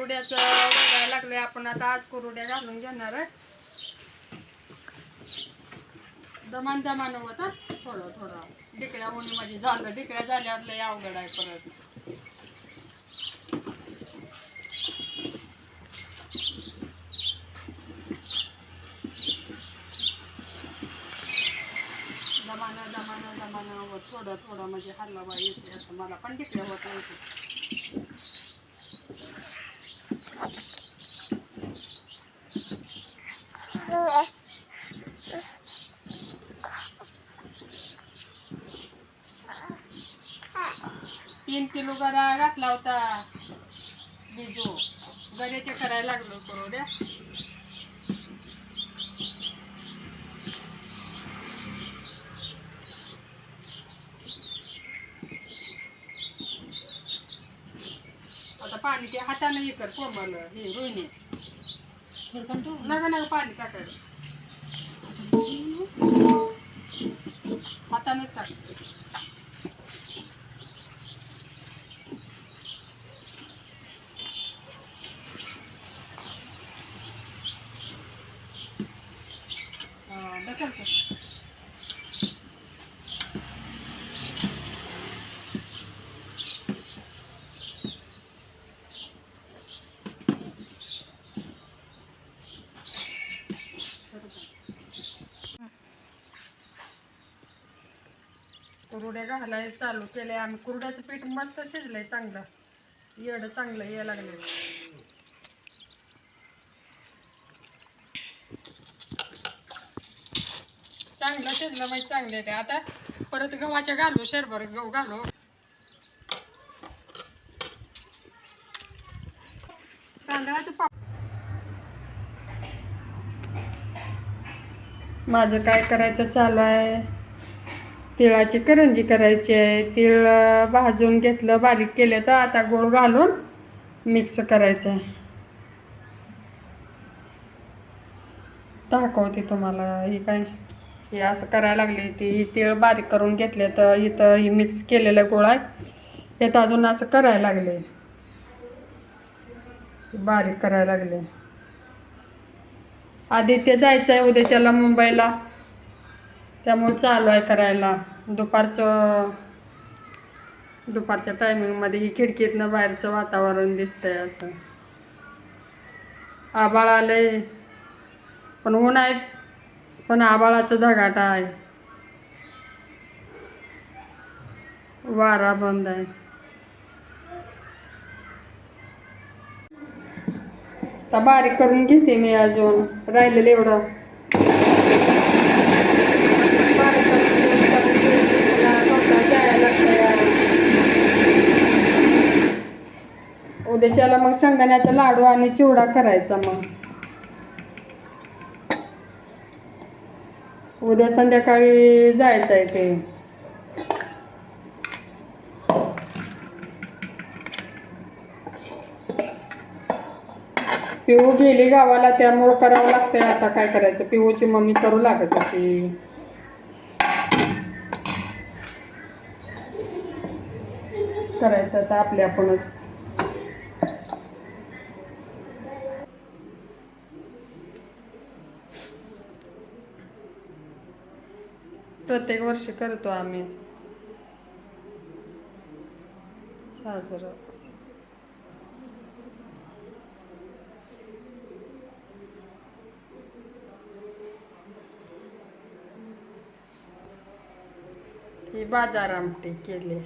कुरुड्याचं बघायला लागले आपण. आता आज कुरुड्या घालून घेणार आहे. दमान दमान होता थोडं थोडं. ढिकळ्या उन्ही मध्ये झालं. ढिकळ्या झाल्यावर लय अवघड आहे परत. दमानं दमानं दमानं थोडं थोडं म्हणजे हलवा येते असं. मला पण ढिकळ्या होत नव्हते. तीन किलो गरा घातला होता बिजू. गऱ्याचे करायला लागलो कुरुड्या. आता पाणी ते हाताने हे कर कोमल हे रोहिणी. नका नका पाणी टाकायचं. हातानेच टाक. ढकलतो. कुरुड्या घालायला चालू केले आम्ही. कुरुड्याचं पीठ मस्त शिजलंय चांगलं. येडं चांगलं यायला लागले. चांगलं शिजलं म्हणजे चांगले ते. आता परत गव्हाच्या घालू. शेरभर गहू घालू. तांदळाचं पाप. माझं काय करायचं चालू आहे. तिळाची करंजी करायची आहे. तीळ भाजून घेतलं, बारीक केले तर आता गूळ घालून मिक्स करायचं आहे. दाखवते तुम्हाला. ही काय हे असं करायला लागले. ती तीळ बारीक करून घेतले तर इथं ही मिक्स केलेलं गोळा आहे त्यात अजून असं करायला लागले. बारीक करायला लागले. आदित्य जायचं आहे उद्याच्याला मुंबईला. त्यामुळे चालू आहे करायला. दुपारच्या टायमिंगमध्ये ही खिडकीतनं बाहेरचं वातावरण दिसतंय असं. आभाळ आलंय पण ऊन आहे. पण आभाळाचं धगाट आहे. वारा बंद आहे. आता बारीक करून घेते मी. अजून राहिलेलं एवढं बारीक उद्याच्याला मग शेंगदाण्याचा लाडू आणि चिवडा करायचा. मग उद्या संध्याकाळी जायचं आहे ते. पिऊ गेली गावाला त्यामुळं करावं लागतंय. आता काय करायचं. पिऊची मम्मी करू लागत होती. करायचं आता आपल्या आपणच. प्रत्येक वर्षी करतो आम्ही साजरं. ही बाजार आमटी केली.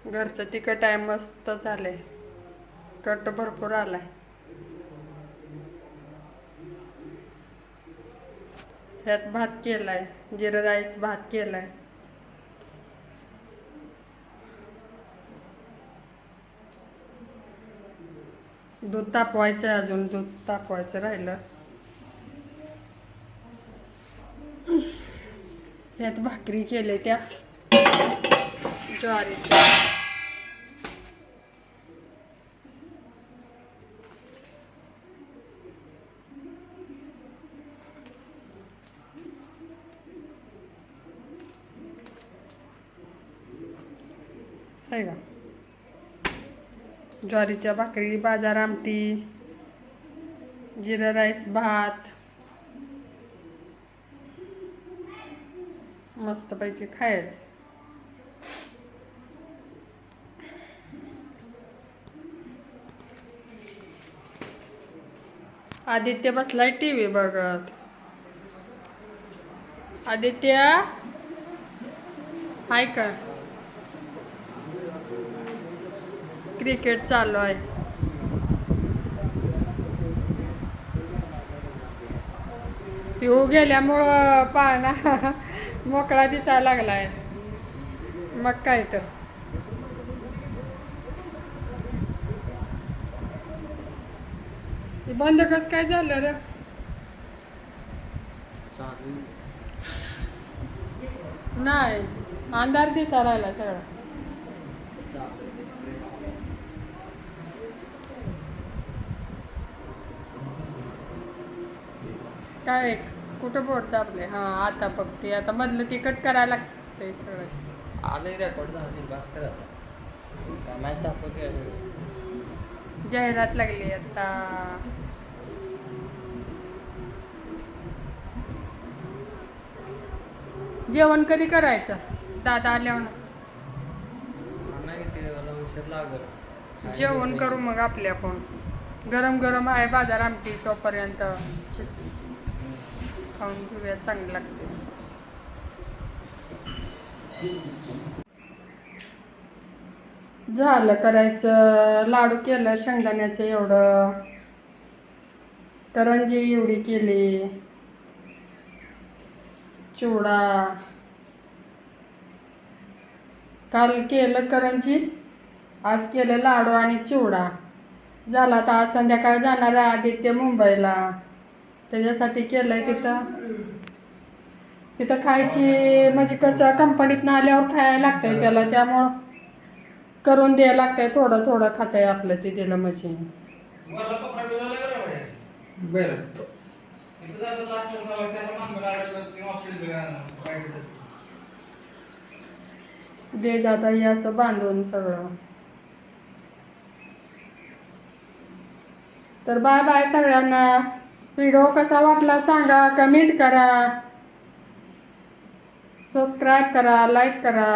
घरचं तिखट आहे. मस्त झालंय. कट भरपूर आलाय. ह्यात भात केलाय. जिरा राईस भात केलाय. दूध तापवायचं. अजून दूध तापवायचं राहिलं. ह्यात भाकरी केले त्या ज्वारीच्या. आहे का ज्वारीच्या भाकरी, बाजार आमटी, जिरा राईस, भात मस्तपैकी खायचं. आदित्य बसलाय टीव्ही बघत. आदित्य हाय का? क्रिकेट चालू आहे. पिऊ गेल्यामुळं पाळणा मोकळा दिसायला लागलाय. मग काय तर. हे बंद कसं काय झालं रे? नाही, अंधार दिसायला लागला सगळा. काय कुठं बोट दाबले? हां आता बघते. आता मधलं तिकट करायला लागतंय सगळं. आले रेकॉर्ड झाली बस कर आता. मॅच दाखवते. जाहिरात लागली आता. जेवण कधी करायचं? दादा आल्यावर नाही ते मला उशीर लागत. जेवण करू मग आपल्या पण. गरम गरम आहे बाजार आमटी, तोपर्यंत खाऊन घेऊया, चांगली लागते. झालं करायचं. लाडू केलं शेंगदाण्याचं एवढं, करंजी एवढी केली, चिवडा काल केलं करंजी, आज केलं लाडू आणि चिवडा. झाला. आता आज संध्याकाळी जाणार आहे आदित्य मुंबईला, त्याच्यासाठी केलंय. तिथं खायची म्हणजे कसं कंपनीतनं आल्यावर खायला लागतंय त्याला, त्यामुळं करून द्यायला लागतंय. थोडं थोडं खातंय आपलं ते दिलं म्हणजे. दे जाता हे असं बांधून सगळं. तर बाय बाय सगळ्यांना. व्हिडिओ कसा वाटला सांगा, कमेंट करा, सबस्क्राईब करा, लाईक करा.